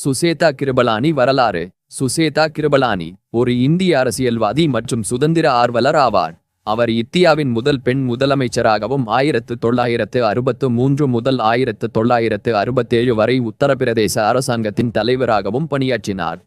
சுசேதா கிருபலானி வரலாறு. சுசேதா கிருபலானி ஒரு இந்திய அரசியல்வாதி மற்றும் சுதந்திர ஆர்வலர் ஆவார். அவர் இந்தியாவின் முதல் பெண் முதலமைச்சராகவும் 1963 முதல் 1967 வரை உத்தரப்பிரதேச அரசாங்கத்தின் தலைவராகவும் பணியாற்றினார்.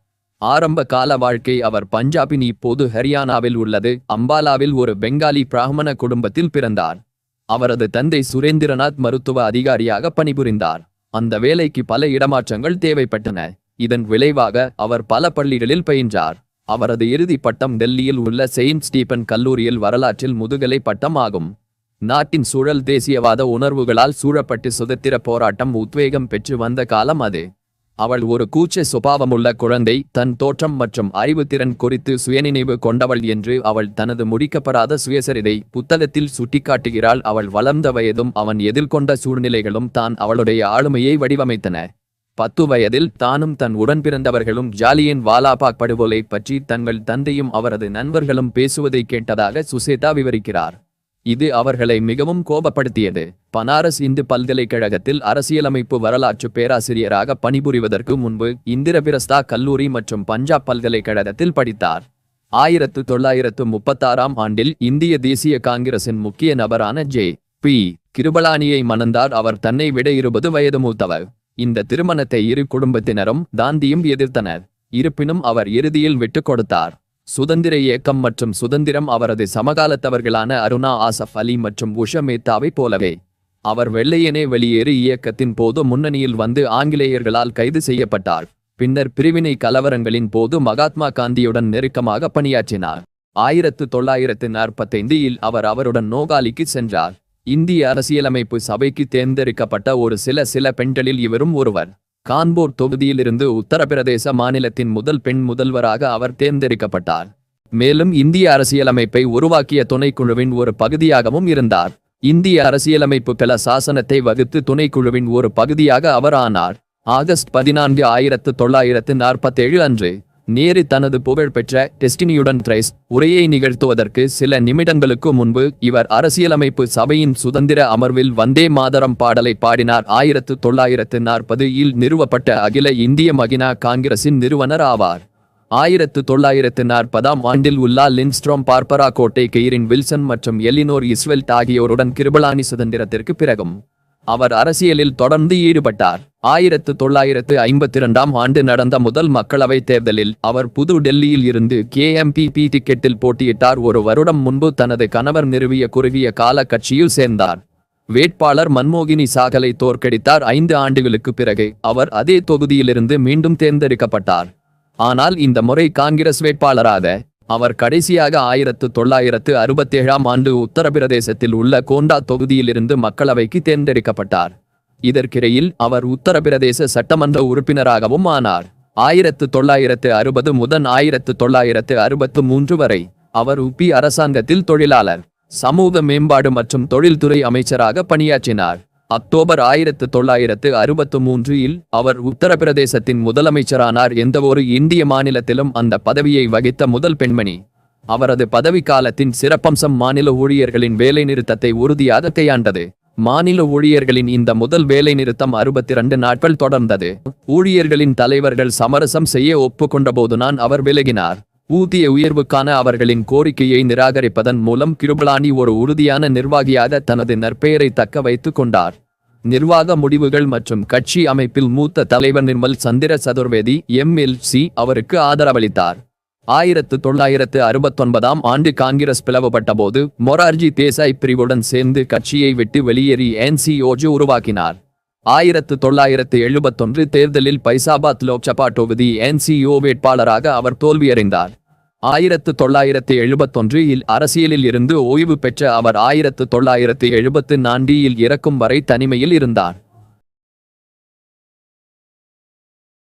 ஆரம்ப கால வாழ்க்கை அவர் பஞ்சாபின் இப்போது ஹரியானாவில் உள்ளது அம்பாலாவில் ஒரு பெங்காலி பிராமண குடும்பத்தில் பிறந்தார். அவரது தந்தை சுரேந்திரநாத் மருத்துவ அதிகாரியாக பணிபுரிந்தார். அந்த வேலைக்கு பல இடமாற்றங்கள் தேவைப்பட்டன. இதன் விளைவாக அவர் பல பள்ளிகளில் பயின்றார். அவரது இறுதி பட்டம் டெல்லியில் உள்ள செயின்ட் ஸ்டீபன் கல்லூரியில் வரலாற்றில் முதுகலை பட்டம் ஆகும். நாட்டின் சூழல் தேசியவாத உணர்வுகளால் சூழப்பட்டு சுதந்திர போராட்டம் உத்வேகம் பெற்று வந்த காலம் அது. அவள் ஒரு கூச்ச சுபாவமுள்ள குழந்தை, தன் தோற்றம் மற்றும் அறிவுத்திறன் குறித்து சுயநினைவு கொண்டவள் என்று அவள் தனது முடிக்கப்படாத சுயசரிதை புத்தகத்தில் சுட்டிக்காட்டுகிறாள். அவள் வளர்ந்த வயதும் அவன் எதிர்கொண்ட சூழ்நிலைகளும் தான் அவளுடைய ஆளுமையை வடிவமைத்தன. 10 வயதில் தானும் தன் உடன்பிறந்தவர்களும் ஜாலியன் வாலாபாக் படுகொலை பற்றி தங்கள் தந்தையும் அவரது நண்பர்களும் பேசுவதை கேட்டதாக சுசேதா விவரிக்கிறார். இது அவர்களை மிகவும் கோபப்படுத்தியது. பனாரஸ் இந்து பல்கலைக்கழகத்தில் அரசியலமைப்பு வரலாற்று பேராசிரியராக பணிபுரிவதற்கு முன்பு இந்திரபிரஸ்தா கல்லூரி மற்றும் பஞ்சாப் பல்கலைக்கழகத்தில் படித்தார். 1936ஆம் ஆண்டில் இந்திய தேசிய காங்கிரசின் முக்கிய நபரான ஜே.பி. கிருபலானியை மணந்தார். அவர் தன்னை விட 20 வயது மூத்தவர். இந்த திருமணத்தை இரு குடும்பத்தினரும் தாந்தியும் எதிர்த்தனர். இருப்பினும் அவர் இறுதியில் விட்டுக் கொடுத்தார். சுதந்திர இயக்கம் மற்றும் சுதந்திரம் அவரது சமகாலத்தவர்களான அருணா ஆசஃப் அலி மற்றும் உஷா மேத்தாவை போலவே. அவர் வெள்ளையனே வெளியேறு இயக்கத்தின் போது முன்னணியில் வந்து ஆங்கிலேயர்களால் கைது செய்யப்பட்டார். பின்னர் பிரிவினை கலவரங்களின் போது மகாத்மா காந்தியுடன் நெருக்கமாக பணியாற்றினார். 1945இல் அவர் அவருடன் நோகாலிக்கு சென்றார். இந்திய அரசியலமைப்பு சபைக்கு தேர்ந்தெடுக்கப்பட்ட ஒரு சில பெண்களில் இவரும் ஒருவர். கான்பூர் தொகுதியிலிருந்து உத்தரப்பிரதேச மாநிலத்தின் முதல் பெண் முதல்வராக அவர் தேர்ந்தெடுக்கப்பட்டார். மேலும் இந்திய அரசியலமைப்பை உருவாக்கிய துணைக்குழுவின் ஒரு பகுதியாகவும் இருந்தார். இந்திய அரசியலமைப்பு கல சாசனத்தை வகுத்து துணைக்குழுவின் ஒரு பகுதியாக அவர் ஆனார். ஆகஸ்ட் 14, 1947 அன்று நேரு தனது புகழ்பெற்ற டெஸ்டினியுடன் ட்ரைஸ் உரையை நிகழ்த்துவதற்கு சில நிமிடங்களுக்கு முன்பு இவர் அரசியலமைப்பு சபையின் சுதந்திர அமர்வில் வந்தே மாதரம் பாடலை பாடினார். 1940இல் நிறுவப்பட்ட அகில இந்திய மகினா காங்கிரசின் நிறுவனர் ஆவார். 1940ஆம் ஆண்டில் உல்லா லிண்ட்ஸ்ட்ரோம், பார்பரா கோட்டை கெய்ரின் வில்சன் மற்றும் எலினோர் இஸ்வெல்ட் ஆகியோருடன் கிருபலானி சுதந்திரத்திற்கு பிறகும் அவர் அரசியலில் தொடர்ந்து ஈடுபட்டார். 1952ஆம் ஆண்டு நடந்த முதல் மக்களவைத் தேர்தலில் அவர் புது டெல்லியில் இருந்து KMPP டிக்கெட்டில் போட்டியிட்டார். ஒரு வருடம் முன்பு தனது கணவர் நிறுவிய குறுகிய கால கட்சியில் சேர்ந்தார். வேட்பாளர் மன்மோகினி சாகலை தோற்கடித்தார். 5 ஆண்டுகளுக்கு பிறகு அவர் அதே தொகுதியிலிருந்து மீண்டும் தேர்ந்தெடுக்கப்பட்டார். ஆனால் இந்த முறை காங்கிரஸ் வேட்பாளராக. அவர் கடைசியாக 1967ஆம் ஆண்டு உத்தரப்பிரதேசத்தில் உள்ள கோண்டா தொகுதியிலிருந்து மக்களவைக்கு தேர்ந்தெடுக்கப்பட்டார். இதற்கிடையில் அவர் உத்தரப்பிரதேச சட்டமன்ற உறுப்பினராகவும் ஆனார். 1960 முதல் 1963 வரை அவர் UP அரசாங்கத்தில் தொழிலாளர், சமூக மேம்பாடு மற்றும் தொழில்துறை அமைச்சராக பணியாற்றினார். அக்டோபர் 1963இல் அவர் உத்தரப்பிரதேசத்தின் முதலமைச்சரானார். எந்தவொரு இந்திய மாநிலத்திலும் அந்த பதவியை வகித்த முதல் பெண்மணி. அவரது பதவிக்காலத்தின் சிறப்பம்சம் மாநில ஊழியர்களின் வேலைநிறுத்தத்தை உறுதியாக கையாண்டது. மாநில ஊழியர்களின் இந்த முதல் வேலைநிறுத்தம் 62 நாட்கள் தொடர்ந்தது. ஊழியர்களின் தலைவர்கள் சமரசம் செய்ய ஒப்புக்கொண்டபோதுதான் அவர் விலகினார். ஊதிய உயர்வுக்கான அவர்களின் கோரிக்கையை நிராகரிப்பதன் மூலம் கிருபலானி ஒரு உறுதியான நிர்வாகியாக தனது நற்பெயரை தக்க வைத்துக் கொண்டார். நிர்வாக முடிவுகள் மற்றும் கட்சி அமைப்பில் மூத்த தலைவர் நிர்மல் சந்திர சதுர்வேதி MLC அவருக்கு ஆதரவளித்தார். 1969ஆம் ஆண்டு காங்கிரஸ் பிளவுபட்ட போது மொரார்ஜி தேசாய் பிரிவுடன் சேர்ந்து கட்சியை விட்டு வெளியேறி NCOJ உருவாக்கினார். 1971 தேர்தலில் பைசாபாத் லோக்சபா தொகுதி NCO வேட்பாளராக அவர் தோல்வியடைந்தார். 1971இல் அரசியலில் இருந்து ஓய்வு பெற்ற அவர் 1974இல் இறக்கும் வரை தனிமையில் இருந்தார்.